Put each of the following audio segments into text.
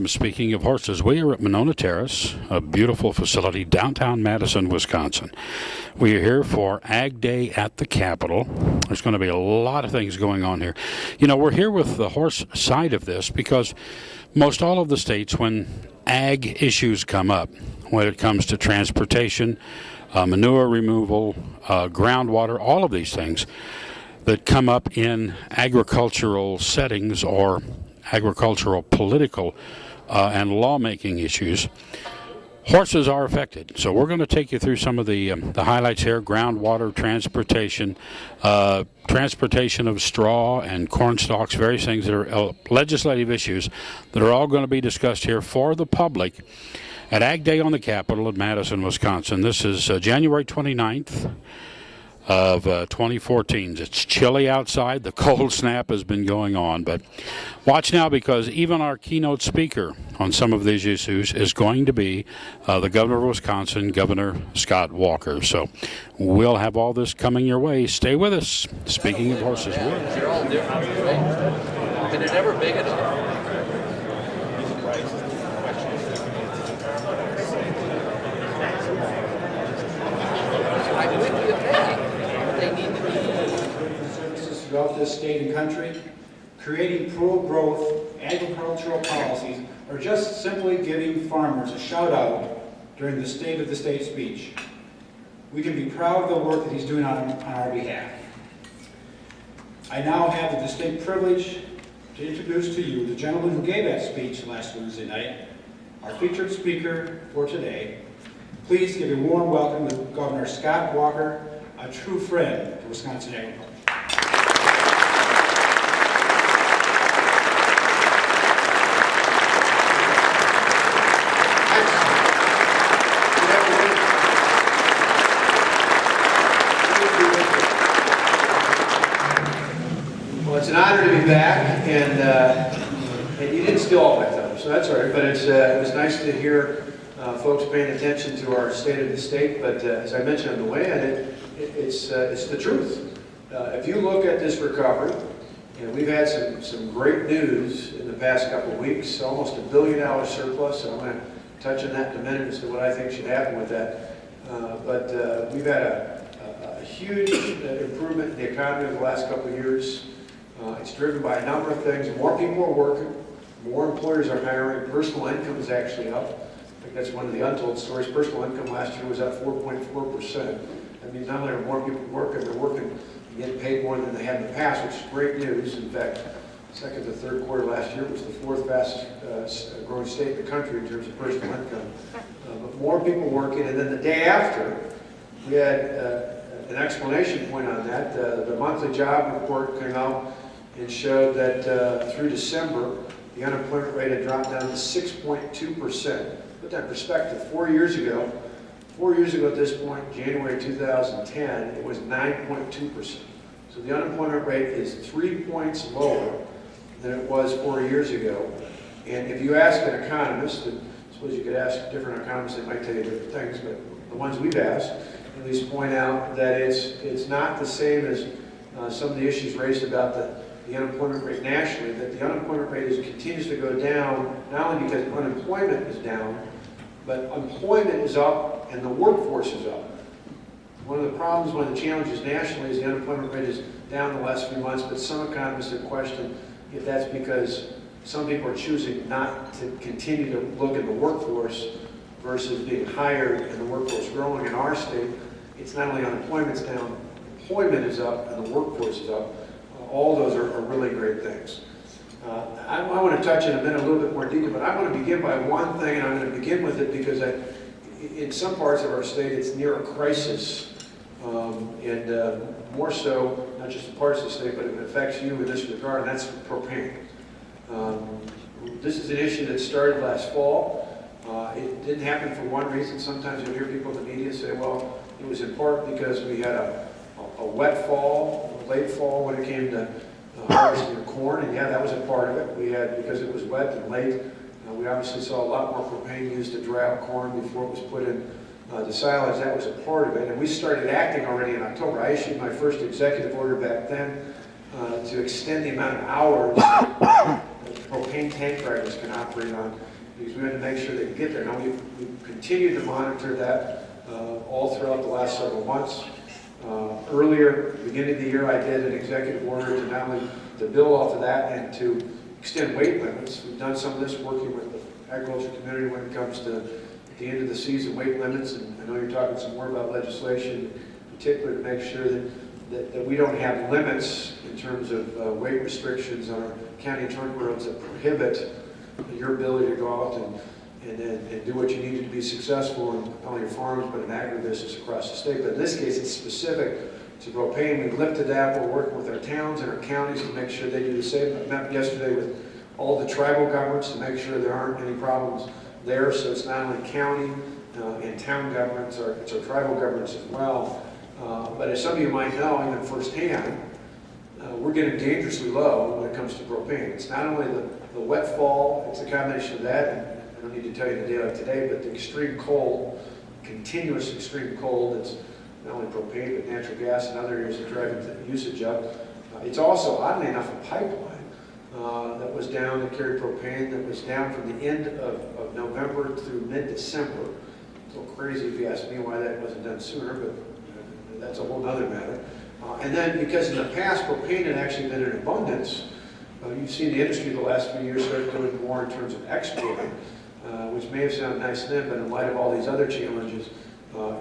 from Speaking of Horses. We are at Monona Terrace, a beautiful facility, downtown Madison, Wisconsin. We are here for Ag Day at the Capitol. There's going to be a lot of things going on here. You know, we're here with the horse side of this because most all of the states, when ag issues come up, when it comes to transportation, manure removal, groundwater, all of these things that come up in agricultural settings or agricultural, political, and lawmaking issues, horses are affected. So we're going to take you through some of the highlights here: groundwater, transportation, transportation of straw and corn stalks, various things that are legislative issues that are all going to be discussed here for the public at Ag Day on the Capitol in Madison, Wisconsin. This is January 29th. Of 2014. It's chilly outside. The cold snap has been going on, but watch now, because even our keynote speaker on some of these issues is going to be the governor of Wisconsin, Governor Scott Walker. So we'll have all this coming your way. Stay with us. Speaking of horses, they're all different, right? And they're never big enough. Throughout this state and country, creating pro-growth agricultural policies, or just simply giving farmers a shout-out during the State of the State speech. We can be proud of the work that he's doing on our behalf. I now have the distinct privilege to introduce to you the gentleman who gave that speech last Wednesday night, our featured speaker for today. Please give a warm welcome to Governor Scott Walker, a true friend to Wisconsin agriculture. It's an honor to be back, and you didn't steal all my thunder, so that's all right. But it was nice to hear folks paying attention to our State of the State. But as I mentioned on the way in, it's the truth. If you look at this recovery, you know, we've had some great news in the past couple of weeks. Almost $1 billion surplus, and I'm going to touch on that in a minute as to what I think should happen with that. But we've had a huge improvement in the economy over the last couple of years. It's driven by a number of things. More people are working, more employers are hiring, personal income is actually up. I think that's one of the untold stories. Personal income last year was up 4.4%. That means not only are more people working, they're working and getting paid more than they had in the past, which is great news. In fact, second to third quarter last year was the fourth fastest growing state in the country in terms of personal income. But more people working, and then the day after, we had an explanation point on that. The monthly job report came out and showed that through December, the unemployment rate had dropped down to 6.2%. Put that in perspective, 4 years ago at this point, January 2010, it was 9.2%. So the unemployment rate is 3 points lower than it was 4 years ago. And if you ask an economist, and I suppose you could ask different economists, they might tell you different things, but the ones we've asked at least point out that it's not the same as some of the issues raised about the unemployment rate nationally, that the unemployment rate continues to go down, not only because unemployment is down, but employment is up and the workforce is up. One of the problems, one of the challenges nationally is the unemployment rate is down the last few months, but some economists have questioned if that's because some people are choosing not to continue to look at the workforce versus being hired and the workforce growing. In our state, it's not only unemployment's down, employment is up and the workforce is up. All those are really great things. I want to touch in a minute a little bit more detail, but I want to begin by one thing, and I'm going to begin with it because in some parts of our state it's near a crisis, and more so, not just in parts of the state, but it affects you in this regard, and that's propane. This is an issue that started last fall. It didn't happen for one reason. Sometimes you'll hear people in the media say, well, it was in part because we had a wet fall, a late fall when it came to harvesting of corn, and yeah, that was a part of it. We had, because it was wet and late, we obviously saw a lot more propane used to dry out corn before it was put in the silage. That was a part of it, and we started acting already in October. I issued my first executive order back then to extend the amount of hours that propane tank drivers can operate on. because we had to make sure they could get there. Now, we've continued to monitor that all throughout the last several months. Earlier, beginning of the year, I did an executive order to not only to build off of that and to extend weight limits. We've done some of this working with the agriculture community when it comes to at the end of the season weight limits, and I know you're talking some more about legislation, in particular to make sure that we don't have limits in terms of weight restrictions on our county trunk roads that prohibit your ability to go out and do what you need to be successful in not only your farms but in agribusiness across the state. But in this case, it's specific to propane. We lifted that. We're working with our towns and our counties to make sure they do the same. I met yesterday with all the tribal governments to make sure there aren't any problems there. So it's not only county and town governments, it's our tribal governments as well. But as some of you might know, even firsthand, we're getting dangerously low when it comes to propane. It's not only the wet fall, it's a combination of that, and I don't need to tell you the day like today, but the extreme cold, continuous extreme cold, it's not only propane, but natural gas and other areas that drive the usage up. It's also, oddly enough, a pipeline that was down to carry propane that was down from the end of November through mid-December. It's a little crazy if you ask me why that wasn't done sooner, but that's a whole other matter. And then because in the past propane had actually been in abundance, you've seen the industry the last few years start doing more in terms of exporting, which may have sounded nice then, but in light of all these other challenges,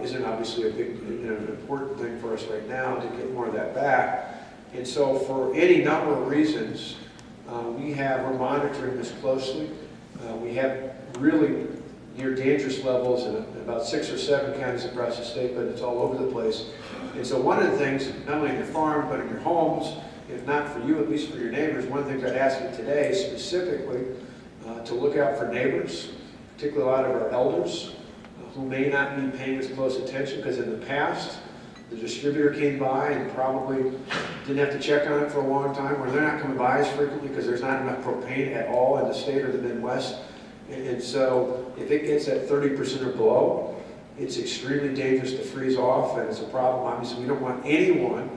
isn't obviously a big, an important thing for us right now to get more of that back. And so for any number of reasons, we're monitoring this closely. We have really near dangerous levels in about 6 or 7 counties across the state, but it's all over the place. And so one of the things, not only in your farm, but in your homes, if not for you, at least for your neighbors, one of the things I'd ask you today specifically to look out for neighbors, particularly a lot of our elders who may not be paying as close attention because in the past, the distributor came by and probably didn't have to check on it for a long time, or they're not coming by as frequently because there's not enough propane at all in the state or the Midwest. And so if it gets at 30% or below, it's extremely dangerous to freeze off, and it's a problem. Obviously, we don't want anyone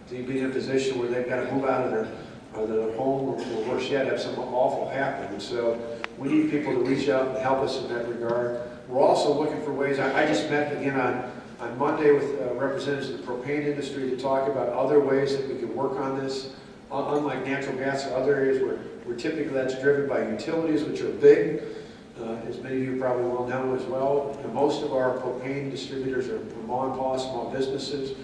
to be in a position where they've got to move out of their home, or worse yet, have something awful happen. And so we need people to reach out and help us in that regard. We're also looking for ways. I just met again on Monday with representatives of the propane industry to talk about other ways that we can work on this. Unlike natural gas and other areas where typically that's driven by utilities, which are big, as many of you probably well know as well. Most of our propane distributors are mom and pop, small businesses.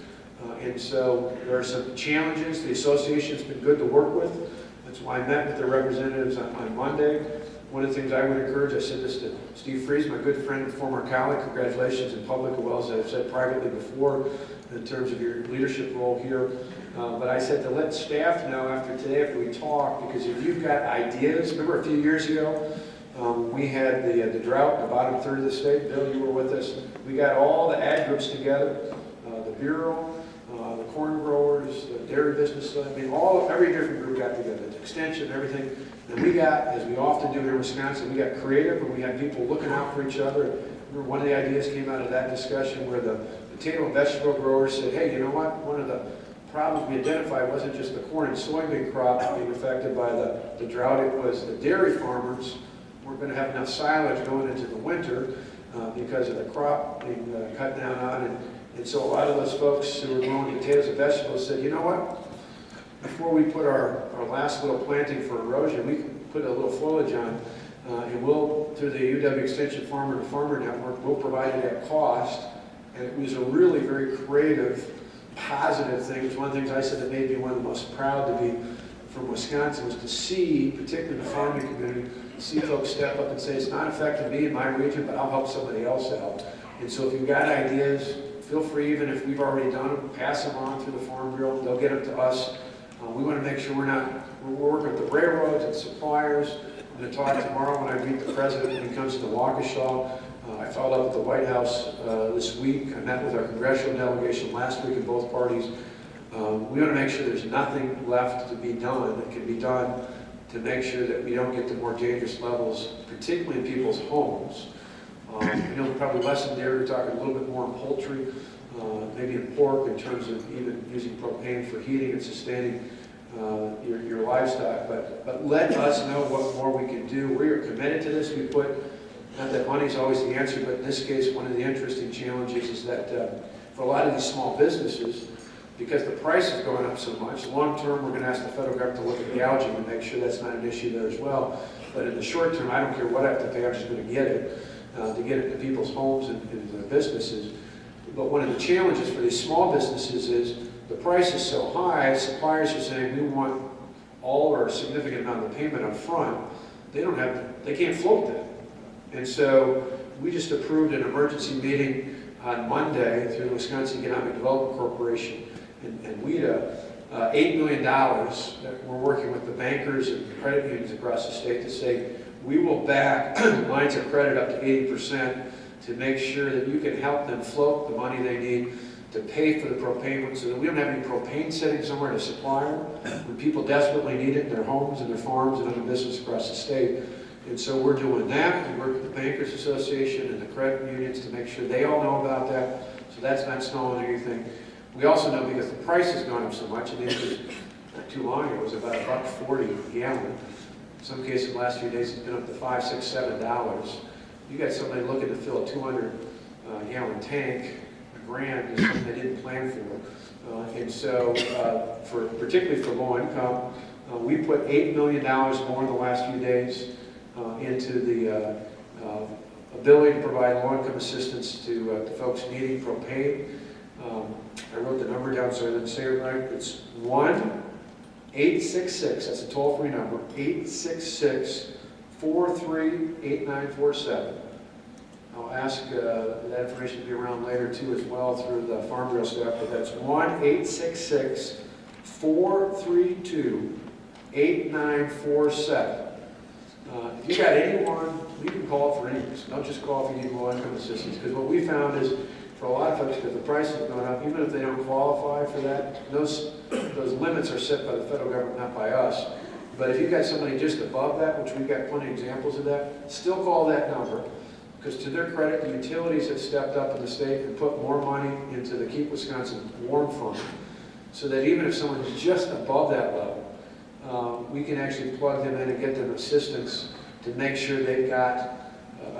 And so there are some challenges. The association's been good to work with. That's why I met with their representatives on Monday. One of the things I would encourage, I said this to Steve Freeze, my good friend and former colleague, congratulations in public as well as I've said privately before in terms of your leadership role here. But I said to let staff know after today, after we talk, because if you've got ideas, remember a few years ago, we had the drought in the bottom third of the state. Bill, you were with us. We got all the ag groups together, the Bureau, the corn growers, the dairy business, I mean, every different group got together, the extension, everything. And we got, as we often do here in Wisconsin, we got creative and we had people looking out for each other. Remember one of the ideas came out of that discussion where the potato and vegetable growers said, hey, you know what? One of the problems we identified wasn't just the corn and soybean crop being affected by the drought, it was the dairy farmers weren't going to have enough silage going into the winter because of the crop being cut down on. And so a lot of those folks who were growing potatoes and vegetables said, you know what? Before we put our last little planting for erosion, we can put a little foliage on, and we'll, through the UW Extension Farmer to Farmer Network, we'll provide it at cost. And it was a really very creative, positive thing. It was one of the things I said that made me one of the most proud to be from Wisconsin, was to see, particularly in the farming community, see folks step up and say, it's not affecting me in my region, but I'll help somebody else out. And so if you've got ideas, feel free, even if we've already done them, pass them on through the Farm Bureau. They'll get them to us. We want to make sure we're working with the railroads and suppliers. I'm going to talk tomorrow when I meet the president when he comes to Waukesha. I followed up at the White House this week. I met with our congressional delegation last week in both parties. We want to make sure there's nothing left to be done that can be done to make sure that we don't get to more dangerous levels, particularly in people's homes. Probably less in dairy, we're talking a little bit more in poultry, maybe in pork in terms of even using propane for heating and sustaining your livestock. But let us know what more we can do. We are committed to this. We put Not that money's always the answer, but in this case, one of the interesting challenges is that for a lot of these small businesses, because the price is going up so much, long term, we're going to ask the federal government to look at gouging and make sure that's not an issue there as well. But in the short term, I don't care what I have to pay, I'm just going to get it to people's homes and their businesses. But one of the challenges for these small businesses is the price is so high, suppliers are saying we want all or a significant amount of the payment up front. They can't float that. And so we just approved an emergency meeting on Monday through the Wisconsin Economic Development Corporation and WIDA, $8 million that we're working with the bankers and credit unions across the state to say we will back lines of credit up to 80% to make sure that you can help them float the money they need to pay for the propane, so that we don't have any propane sitting somewhere to supplier when people desperately need it in their homes and their farms and other business across the state. And so we're doing that. We work with the Bankers Association and the credit unions to make sure they all know about that, so that's not stalling anything. We also know because the price has gone up so much, and it was not too long ago, it was about $1.40 a gallon. In some cases, the last few days, it's been up to $5, $6, $7. You got somebody looking to fill a 200 gallon tank, $1,000 is something they didn't plan for. And so, particularly for low income, we put $8 million more in the last few days into the ability to provide low income assistance to folks needing propane. I wrote the number down so I didn't say it right. It's 1-866, that's a toll-free number, 866-438947. I'll ask that information to be around later too as well through the Farm Bureau staff, but that's 1-866-432-8947. If you got anyone, you can call for any reason. Don't just call if you need low income assistance, because what we found is for a lot of folks, because the price is going up, even if they don't qualify for that, those limits are set by the federal government, not by us. But if you've got somebody just above that, which we've got plenty of examples of that, still call that number. Because to their credit, the utilities have stepped up in the state and put more money into the Keep Wisconsin Warm Fund, so that even if someone's just above that level, we can actually plug them in and get them assistance to make sure they've got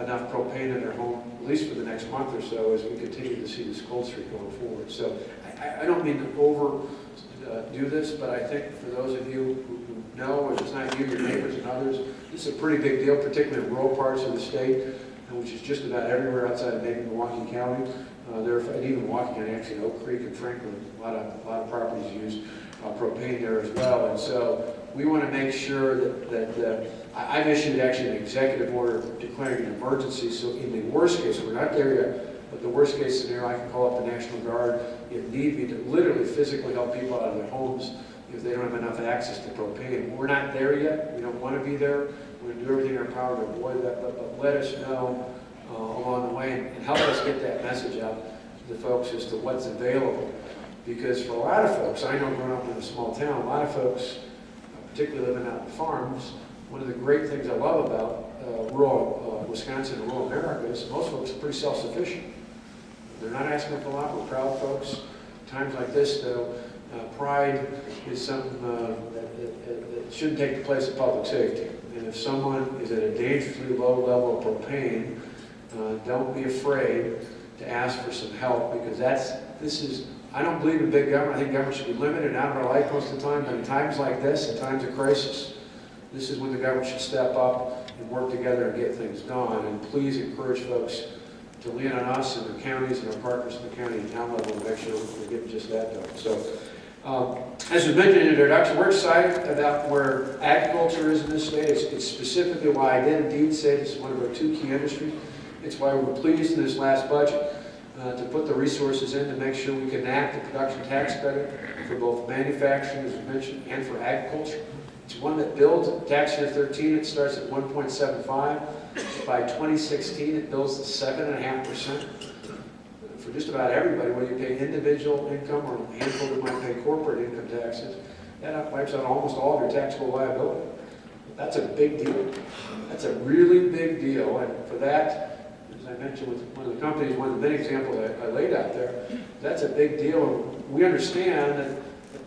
enough propane in their home, at least for the next month or so, as we continue to see this cold streak going forward. So I don't mean to overdo this, but I think for those of you who know, if it's not you, your neighbors and others, this is a pretty big deal, particularly in rural parts of the state, which is just about everywhere outside of maybe Milwaukee County. And even Milwaukee County, actually, Oak Creek and Franklin, a lot of properties use propane there as well. And so we want to make sure that I've issued actually an executive order declaring an emergency. So in the worst case, we're not there yet, but the worst case scenario, I can call up the National Guard if need be to literally physically help people out of their homes if they don't have enough access to propane. We're not there yet. We don't want to be there. We're going to do everything in our power to avoid that, but let us know along the way and help us get that message out to the folks as to what's available. Because for a lot of folks, I know growing up in a small town, a lot of folks, particularly living out in farms, one of the great things I love about rural Wisconsin and rural America is most folks are pretty self-sufficient. They're not asking for a lot. We're proud folks. Times like this, though, pride is something that shouldn't take the place of public safety. And if someone is at a dangerously low level of propane, don't be afraid to ask for some help, because I don't believe in big government. I think government should be limited and out of our life most of the time. But in times like this, in times of crisis, this is when the government should step up and work together and get things done. And please encourage folks to lean on us and the counties and our partners in the county and town level to make sure we're getting just that done. So, as we mentioned in the introduction, we're excited about where agriculture is in this state. It's specifically why I did indeed say this is one of our two key industries. It's why we're pleased in this last budget to put the resources in to make sure we can enact the production tax credit for both manufacturing, as we mentioned, and for agriculture. It's one that builds tax year 13, it starts at 1.75. By 2016, it builds to 7.5%. For just about everybody, whether you pay individual income or a handful that might pay corporate income taxes, that wipes out almost all of your taxable liability. That's a big deal. That's a really big deal. And for that, as I mentioned with one of the companies, one of the many examples I laid out there, that's a big deal. We understand that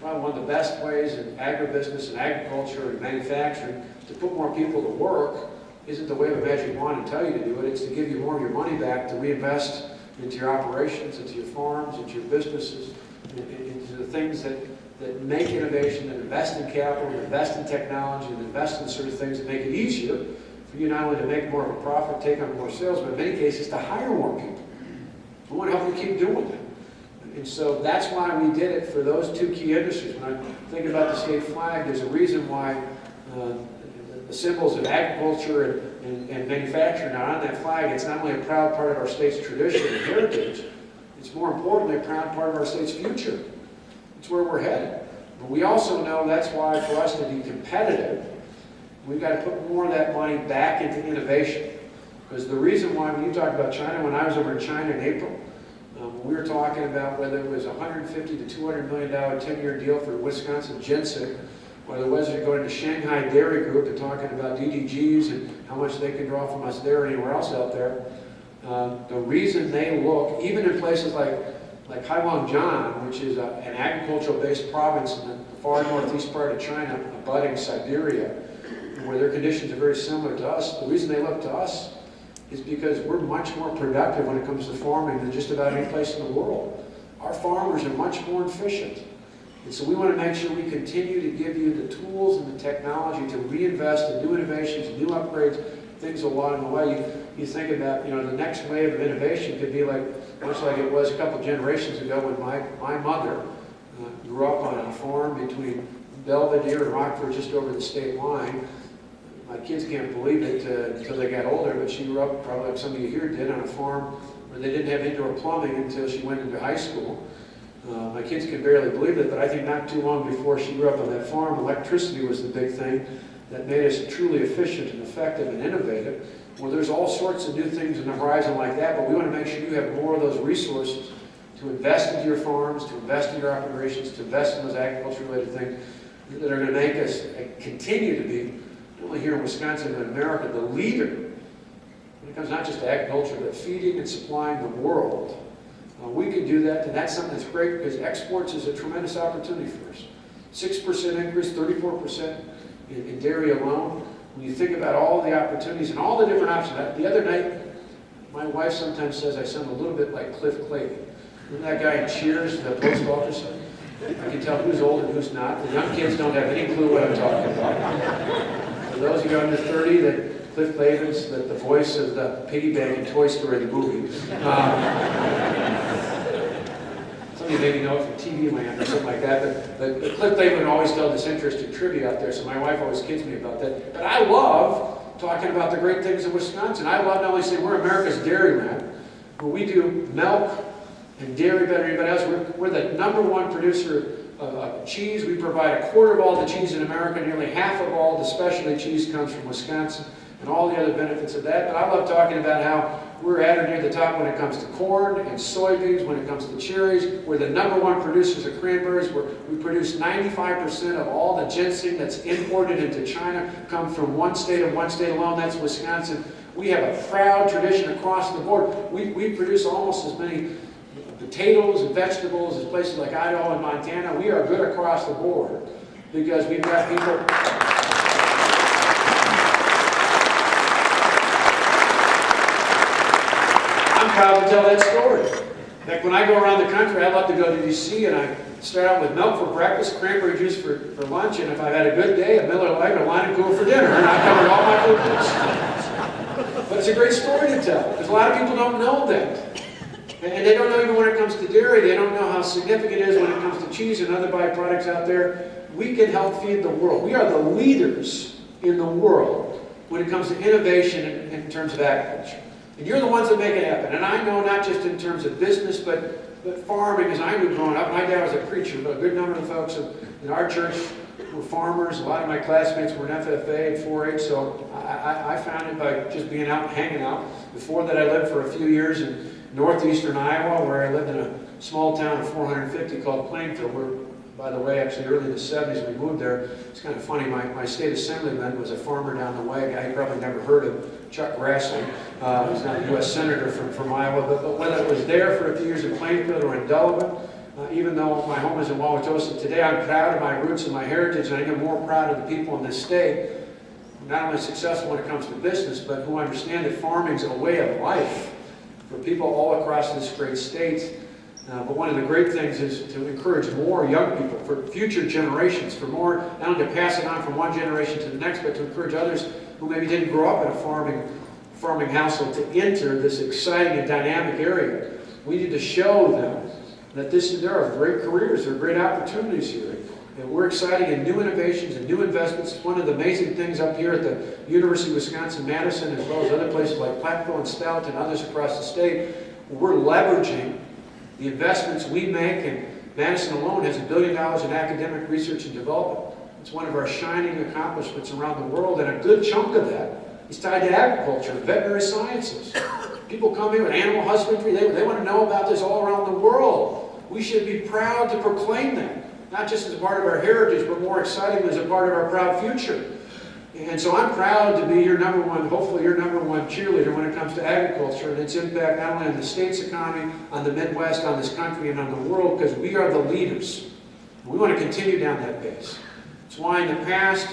probably one of the best ways in agribusiness and agriculture and manufacturing to put more people to work isn't to wave a magic wand and tell you to do it. It's to give you more of your money back to reinvest into your operations, into your farms, into your businesses, into the things that make innovation, that invest in capital, and invest in technology, and invest in sort of things that make it easier for you not only to make more of a profit, take on more sales, but in many cases to hire more people. We want to help you keep doing that. And so that's why we did it for those two key industries. When I think about the state flag, there's a reason why the symbols of agriculture and manufacturing are on that flag. It's not only a proud part of our state's tradition and heritage, it's more importantly a proud part of our state's future. It's where we're headed. But we also know that's why for us to be competitive, we've got to put more of that money back into innovation. Because the reason why, when you talk about China, when I was over in China in April, we were talking about whether it was a $150 to $200 million 10-year deal for Wisconsin ginseng, whether it was going to Shanghai Dairy Group and talking about DDGs and how much they could draw from us there or anywhere else out there. The reason they look, even in places like Heilongjiang, which is an agricultural-based province in the far northeast part of China, abutting Siberia, where their conditions are very similar to us, the reason they look to us is because we're much more productive when it comes to farming than just about any place in the world. Our farmers are much more efficient. And so we want to make sure we continue to give you the tools and the technology to reinvest in new innovations, new upgrades, things along the way. You think about, the next wave of innovation could be much like it was a couple generations ago when my mother grew up on a farm between Belvedere and Rockford, just over the state line. My kids can't believe it until they got older, but she grew up, probably like some of you here did, on a farm where they didn't have indoor plumbing until she went into high school. My kids can barely believe it, but I think not too long before she grew up on that farm, electricity was the big thing that made us truly efficient and effective and innovative. Well, there's all sorts of new things in the horizon like that, but we want to make sure you have more of those resources to invest into your farms, to invest in your operations, to invest in those agriculture-related things that are going to make us continue to be, not only here in Wisconsin, but in America, the leader when it comes not just to agriculture, but feeding and supplying the world. We can do that, and that's something that's great because exports is a tremendous opportunity for us. 6% increase, 34% in dairy alone. When you think about all the opportunities and all the different options. The other night, my wife sometimes says I sound a little bit like Cliff Clavin. Remember that guy in Cheers, the post office? I can tell who's old and who's not. The young kids don't have any clue what I'm talking about. For those of you under 30, that Cliff Clavin's the voice of the piggy bank in Toy Story, the movie. Some of you maybe know it from TV Land or something like that, but Cliff Clavin always tells this interesting trivia out there, so my wife always kids me about that. But I love talking about the great things in Wisconsin. I love not only saying we're America's dairyland, but we do milk and dairy better than anybody else. We're the #1 producer of cheese. We provide a quarter of all the cheese in America. Nearly half of all the specialty cheese comes from Wisconsin, and all the other benefits of that. But I love talking about how we're at or near the top when it comes to corn and soybeans, when it comes to cherries. We're the #1 producers of cranberries. We produce 95% of all the ginseng that's imported into China come from one state and one state alone, that's Wisconsin. We have a proud tradition across the board. We produce almost as many potatoes and vegetables as places like Idaho and Montana. We are good across the board because we've got people. I'm proud to tell that story. In fact, when I go around the country, I love to go to DC and I start out with milk for breakfast, cranberry juice for lunch, and if I've had a good day, a Miller Lite or Line & Cool for dinner, and I've covered all my food needs. But it's a great story to tell because a lot of people don't know that. And they don't know even when it comes to dairy, they don't know how significant it is when it comes to cheese and other byproducts out there. We can help feed the world. We are the leaders in the world when it comes to innovation in terms of agriculture. And you're the ones that make it happen. And I know not just in terms of business, but farming, as I knew growing up. My dad was a preacher, but a good number of the folks in our church were farmers. A lot of my classmates were in FFA and 4-H, so I found it by just being out and hanging out. Before that, I lived for a few years in northeastern Iowa, where I lived in a small town of 450 called Plainfield, where, by the way, actually early in the 70s we moved there. It's kind of funny, my state assemblyman was a farmer down the way, a guy you probably never heard of, Chuck Grassley. He's now a U.S. Senator from Iowa, but whether it was there for a few years in Plainfield or in Delavan, even though my home is in Wauwatosa today, I'm proud of my roots and my heritage, and I'm even more proud of the people in this state. not only successful when it comes to business, but who understand that farming is a way of life for people all across this great state. But one of the great things is to encourage more young people, for future generations, for more, not only to pass it on from one generation to the next, but to encourage others who maybe didn't grow up in a farming household to enter this exciting and dynamic area. We need to show them that there are great careers, there are great opportunities here. And we're excited in new innovations and new investments. One of the amazing things up here at the University of Wisconsin-Madison, as well as other places like Platteville and Stout and others across the state, we're leveraging the investments we make, and Madison alone has $1 billion in academic research and development. It's one of our shining accomplishments around the world, and a good chunk of that is tied to agriculture and veterinary sciences. People come here with animal husbandry, they want to know about this all around the world. We should be proud to proclaim that, not just as a part of our heritage, but more excitingly as a part of our proud future. And so I'm proud to be your number one, hopefully your number one cheerleader when it comes to agriculture and its impact not only on the state's economy, on the Midwest, on this country, and on the world, because we are the leaders. We want to continue down that pace. That's why in the past,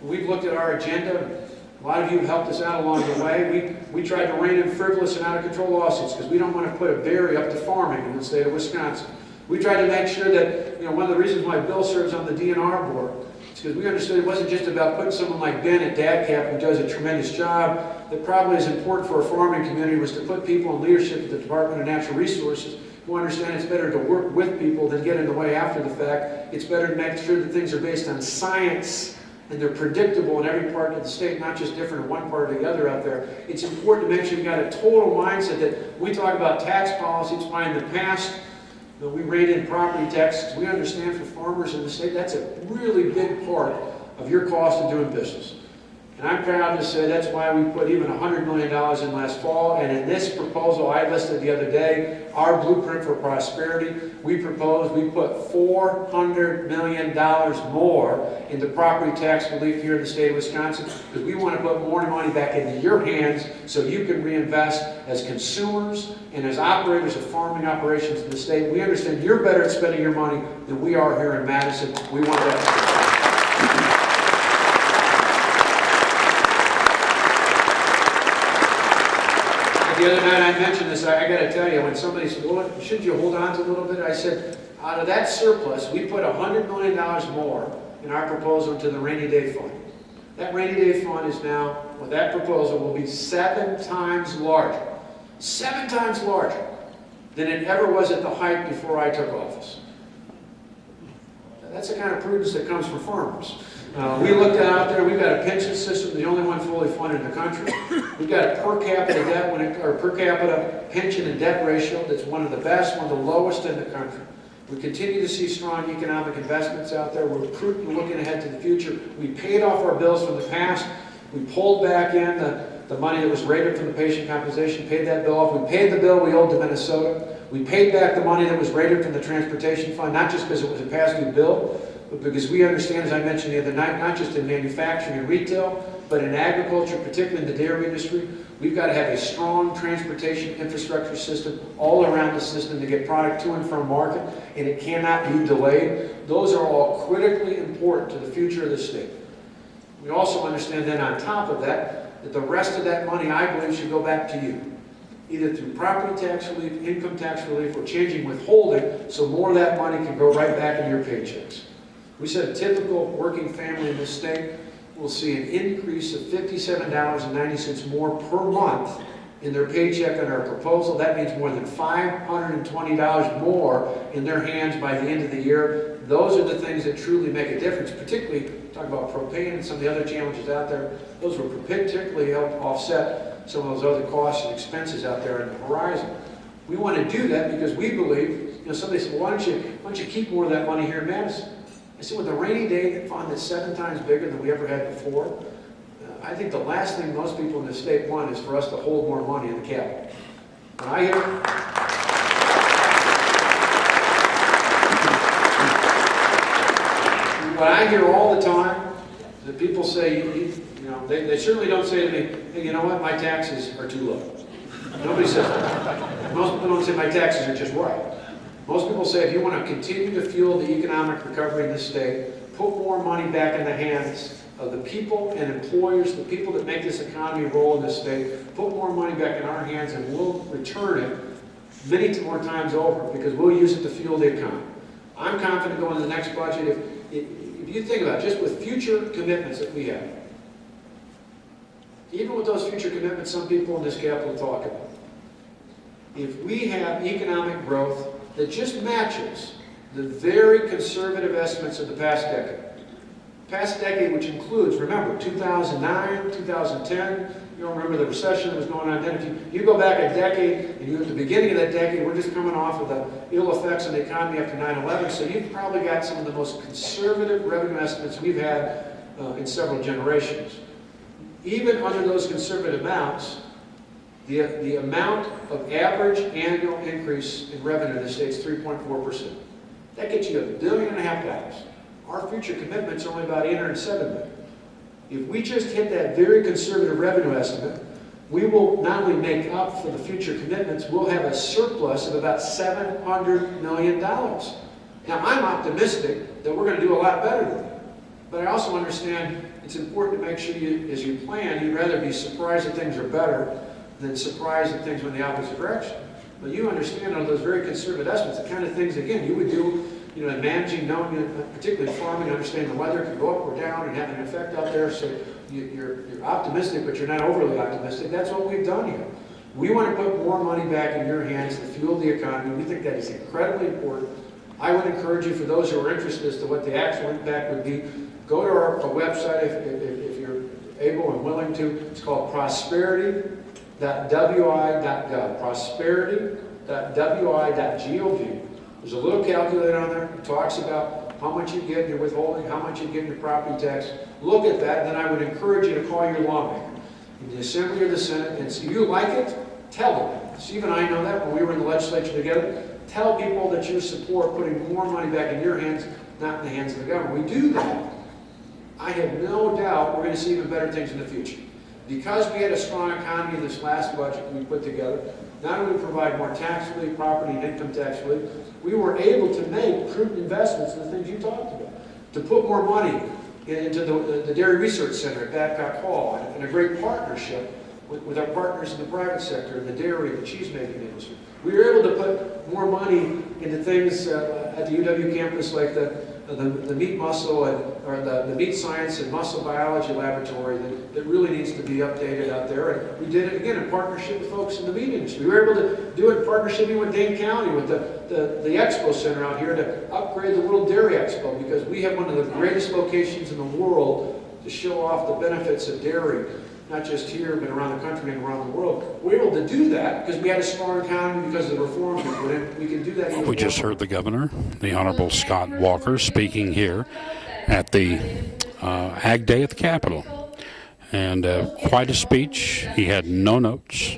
we've looked at our agenda. A lot of you have helped us out along the way. We tried to rein in frivolous and out-of-control lawsuits because we don't want to put a barrier up to farming in the state of Wisconsin. We tried to make sure that, one of the reasons why Bill serves on the DNR board is because we understood it wasn't just about putting someone like Ben at DADCAP, who does a tremendous job, that probably is important for a farming community, was to put people in leadership at the Department of Natural Resources who understand it's better to work with people than get in the way after the fact. It's better to make sure that things are based on science and they're predictable in every part of the state, not just different in one part or the other out there. It's important to make sure you've got a total mindset that we talk about tax policy. It's why in the past, we rein in property taxes. We understand for farmers in the state, that's a really big part of your cost of doing business. And I'm proud to say that's why we put even $100 million in last fall. And in this proposal I listed the other day, our blueprint for prosperity, we put $400 million more into property tax relief here in the state of Wisconsin, because we want to put more money back into your hands so you can reinvest as consumers and as operators of farming operations in the state. We understand you're better at spending your money than we are here in Madison. We want that. The other night I mentioned this, I got to tell you, when somebody said, well, should you hold on to a little bit? I said, out of that surplus, we put $100 million more in our proposal into the rainy day fund. That rainy day fund is now, with that proposal, will be 7 times larger. 7 times larger than it ever was at the height before I took office. That's the kind of prudence that comes from farmers. We looked out there, we've got a pension system, the only one fully funded in the country. We've got a per capita debt, or per capita pension and debt ratio that's one of the best, one of the lowest in the country. We continue to see strong economic investments out there. We're prudently looking ahead to the future. We paid off our bills from the past. We pulled back in the money that was rated from the patient compensation, paid that bill off. We paid the bill we owed to Minnesota. We paid back the money that was rated from the transportation fund, not just because it was a past due bill, but because we understand, as I mentioned the other night, not just in manufacturing and retail, but in agriculture, particularly in the dairy industry, we've got to have a strong transportation infrastructure system all around the system to get product to and from market, and it cannot be delayed. Those are all critically important to the future of the state. We also understand then on top of that, that the rest of that money, I believe, should go back to you, either through property tax relief, income tax relief, or changing withholding, so more of that money can go right back into your paychecks. We said a typical working family in this state will see an increase of $57.90 more per month in their paycheck on our proposal. That means more than $520 more in their hands by the end of the year. Those are the things that truly make a difference, particularly, talk about propane and some of the other challenges out there. Those will particularly help offset some of those other costs and expenses out there on the horizon. We want to do that because we believe, somebody said, well, why don't you keep more of that money here in Madison? I said, with a rainy day fund that's 7 times bigger than we ever had before, I think the last thing most people in the state want is for us to hold more money in the capital. When I hear all the time that people say, they certainly don't say to me, hey, you know what, my taxes are too low. Nobody says that. Most people don't say my taxes are just right. Most people say if you want to continue to fuel the economic recovery in this state, put more money back in the hands of the people and employers, the people that make this economy roll in this state, put more money back in our hands, and we'll return it many more times over because we'll use it to fuel the economy. I'm confident going to the next budget. If you think about it, just with future commitments that we have, even with those future commitments some people in this Capitol talk about, if we have economic growth that just matches the very conservative estimates of the past decade, which includes, remember, 2009, 2010, you don't remember the recession that was going on then. If you go back a decade, and you at the beginning of that decade, we're just coming off of the ill effects of the economy after 9/11, so you've probably got some of the most conservative revenue estimates we've had in several generations. Even under those conservative amounts, the amount of average annual increase in revenue in the state is 3.4%. That gets you $1.5 billion. Our future commitments are only about $807 million. If we just hit that very conservative revenue estimate, we will not only make up for the future commitments, we'll have a surplus of about $700 million. Now, I'm optimistic that we're going to do a lot better than that. But I also understand it's important to make sure as you plan, you'd rather be surprised that things are better than surprised at things went the opposite direction. But you understand on those very conservative estimates, the kind of things, again, you would do, in managing, knowing, particularly farming, understanding the weather could go up or down and have an effect out there, so you're optimistic, but you're not overly optimistic. That's what we've done here. We want to put more money back in your hands to fuel the economy. We think that is incredibly important. I would encourage you, for those who are interested as to what the actual impact would be, go to our website if you're able and willing to. It's called prosperity.wi.gov. Prosperity.wi.gov. There's a little calculator on there. It talks about how much you get in your withholding, how much you get in your property tax. Look at that, and then I would encourage you to call your lawmaker in the Assembly or the Senate, and if you like it, tell them. Steve and I know that when we were in the legislature together. Tell people that you support putting more money back in your hands, not in the hands of the government. We do that. I have no doubt we're going to see even better things in the future. Because we had a strong economy in this last budget we put together, not only provide more tax relief, property and income tax relief, we were able to make prudent investments in the things you talked about. To put more money into the Dairy Research Center at Babcock Hall, and a great partnership with our partners in the private sector, in the dairy and the cheese-making industry. We were able to put more money into things at the UW campus like the meat muscle or the meat science and muscle biology laboratory that really needs to be updated out there. And we did it again in partnership with folks in the meat industry. We were able to do it in partnership with Dane County, with the Expo Center out here to upgrade the World Dairy Expo, because we have one of the greatest locations in the world to show off the benefits of dairy, not just here, but around the country and around the world. We were able to do that because we had a strong economy because of the reforms we put in. We can do that even We just heard the governor, the Honorable Scott Walker, speaking here at the Ag Day at the Capitol. And quite a speech. He had no notes.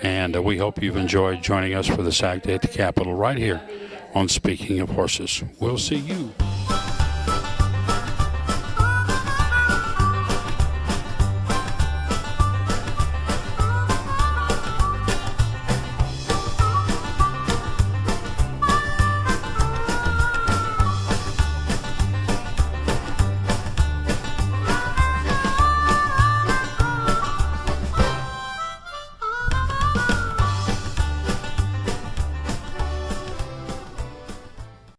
And we hope you've enjoyed joining us for this Ag Day at the Capitol right here on Speaking of Horses. We'll see you.